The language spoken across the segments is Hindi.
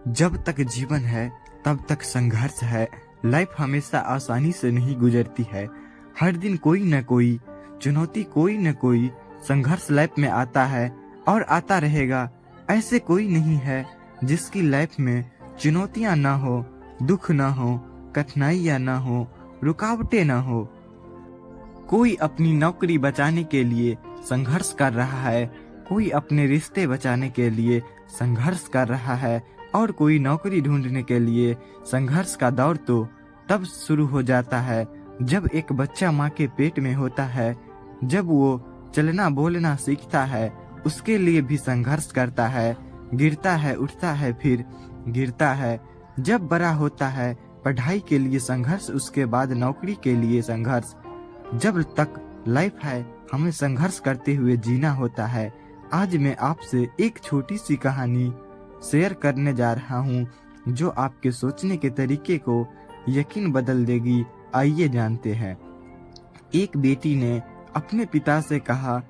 जब तक जीवन है तब तक संघर्ष है। लाइफ हमेशा आसानी से नहीं गुजरती है। हर दिन कोई न कोई चुनौती, कोई न कोई संघर्ष लाइफ में आता है और आता रहेगा। ऐसे कोई नहीं है जिसकी लाइफ में चुनौतियां ना हो, दुख ना हो, कठिनाइयां ना हो, रुकावटें ना हो। कोई अपनी नौकरी बचाने के लिए संघर्ष कर रहा है, कोई अपने रिश्ते बचाने के लिए संघर्ष कर रहा है और कोई नौकरी ढूंढने के लिए। संघर्ष का दौर तो तब शुरू हो जाता है जब एक बच्चा माँ के पेट में होता है। जब वो चलना बोलना सीखता है, उसके लिए भी संघर्ष करता है। गिरता है, उठता है, फिर गिरता है। जब बड़ा होता है, पढ़ाई के लिए संघर्ष, उसके बाद नौकरी के लिए संघर्ष। जब तक लाइफ है, हमें संघर्ष करते हुए जीना होता है। आज मैं आपसे एक छोटी सी कहानी शेयर करने जा रहा हूँ जो आपके सोचने के तरीके को यकीन बदल देगी। आइए जानते हैं। एक बेटी ने अपने पिता से कहा,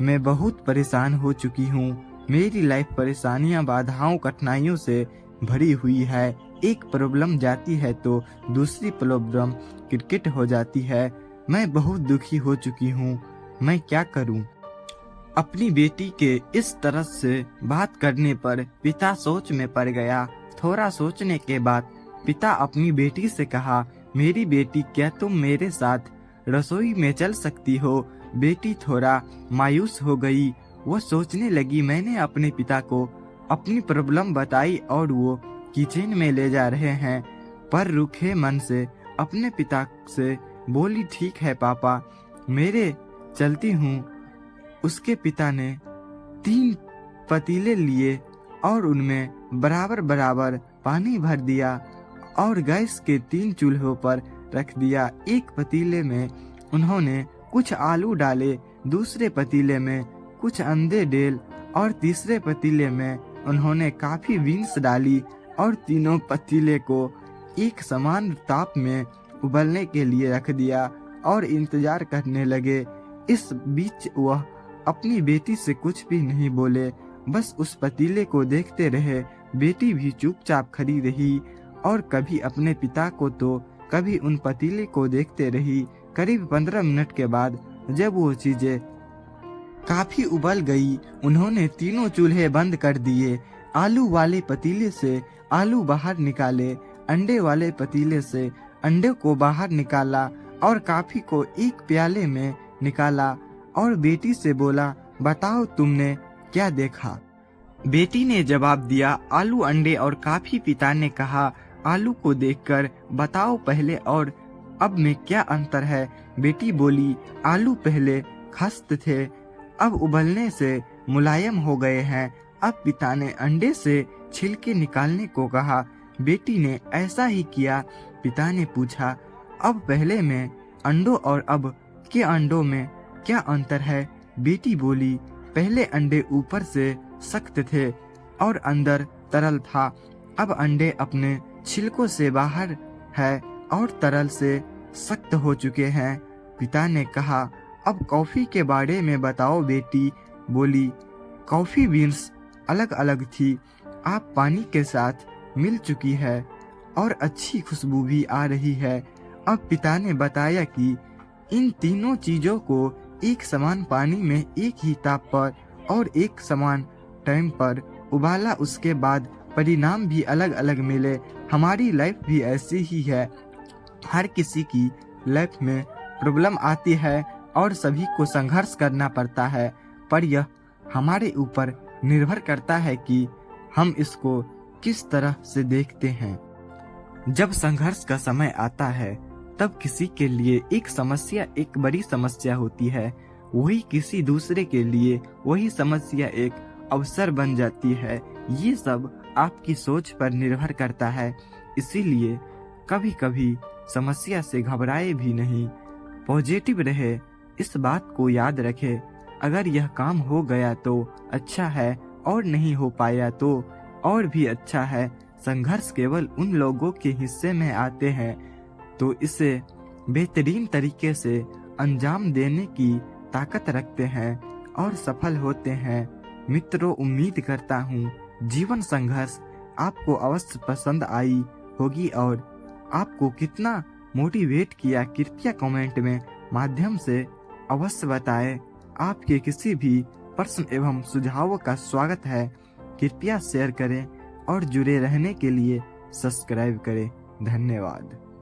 मैं बहुत परेशान हो चुकी हूँ। मेरी लाइफ परेशानियाँ, बाधाओं, कठिनाइयों से भरी हुई है। एक प्रॉब्लम जाती है तो दूसरी प्रॉब्लम क्रिकेट हो जाती है। मैं बहुत दुखी हो चुकी हूँ, मैं क्या करूँ? अपनी बेटी के इस तरह से बात करने पर पिता सोच में पड़ गया। थोड़ा सोचने के बाद पिता अपनी बेटी से कहा, मेरी बेटी, क्या तुम मेरे साथ रसोई में चल सकती हो? बेटी थोड़ा मायूस हो गई। वो सोचने लगी, मैंने अपने पिता को अपनी प्रॉब्लम बताई और वो किचन में ले जा रहे हैं। पर रूखे मन से अपने पिता से बोली, ठीक है पापा, मेरे चलती हूँ। उसके पिता ने 3 पतीले लिए और उनमें बराबर बराबर पानी भर दिया और गैस के 3 चूल्हों पर रख दिया। एक पतीले में उन्होंने कुछ आलू डाले, दूसरे पतीले में कुछ अंडे डेल और तीसरे पतीले में उन्होंने काफी बीन्स डाली और तीनों पतीले को एक समान ताप में उबलने के लिए रख दिया और इंतजार करने लगे। इस बीच वह अपनी बेटी से कुछ भी नहीं बोले, बस उस पतीले को देखते रहे। बेटी भी चुपचाप खड़ी रही और कभी अपने पिता को तो कभी उन पतीले को देखते रही। करीब 15 मिनट के बाद जब वो चीजें काफी उबल गई, उन्होंने तीनों चूल्हे बंद कर दिए। आलू वाले पतीले से आलू बाहर निकाले, अंडे वाले पतीले से अंडे को बाहर निकाला और कॉफी को एक प्याले में निकाला और बेटी से बोला, बताओ तुमने क्या देखा? बेटी ने जवाब दिया, आलू, अंडे और कॉफी। पिता ने कहा, आलू को देखकर बताओ पहले और अब में क्या अंतर है? बेटी बोली, आलू पहले खस्त थे, अब उबलने से मुलायम हो गए हैं। अब पिता ने अंडे से छिलके निकालने को कहा। बेटी ने ऐसा ही किया। पिता ने पूछा, अब पहले में अंडों और अब के अंडों में क्या अंतर है? बेटी बोली, पहले अंडे ऊपर से सख्त थे और अंदर तरल था, अब अंडे अपने छिलकों से बाहर है और तरल से सख्त हो चुके हैं। पिता ने कहा, अब कॉफी के बारे में बताओ। बेटी बोली, कॉफी बीन्स अलग अलग थी, आप पानी के साथ मिल चुकी है और अच्छी खुशबू भी आ रही है। अब पिता ने बताया कि इन तीनों चीजों को एक समान पानी में एक ही ताप पर और एक समान टाइम पर उबाला, उसके बाद परिणाम भी अलग अलग मिले। हमारी लाइफ भी ऐसी ही है। हर किसी की लाइफ में प्रॉब्लम आती है और सभी को संघर्ष करना पड़ता है, पर यह हमारे ऊपर निर्भर करता है कि हम इसको किस तरह से देखते हैं। जब संघर्ष का समय आता है तब किसी के लिए एक समस्या एक बड़ी समस्या होती है, वही किसी दूसरे के लिए वही समस्या एक अवसर बन जाती है। ये सब आपकी सोच पर निर्भर करता है। इसीलिए कभी कभी समस्या से घबराए भी नहीं, पॉजिटिव रहे। इस बात को याद रखे, अगर यह काम हो गया तो अच्छा है और नहीं हो पाया तो और भी अच्छा है। संघर्ष केवल उन लोगों के हिस्से में आते हैं तो इसे बेहतरीन तरीके से अंजाम देने की ताकत रखते हैं और सफल होते हैं। मित्रों, उम्मीद करता हूँ जीवन संघर्ष आपको अवश्य पसंद आई होगी और आपको कितना मोटिवेट किया कृपया कमेंट में माध्यम से अवश्य बताएं। आपके किसी भी प्रश्न एवं सुझावों का स्वागत है। कृपया शेयर करें और जुड़े रहने के लिए सब्सक्राइब करें। धन्यवाद।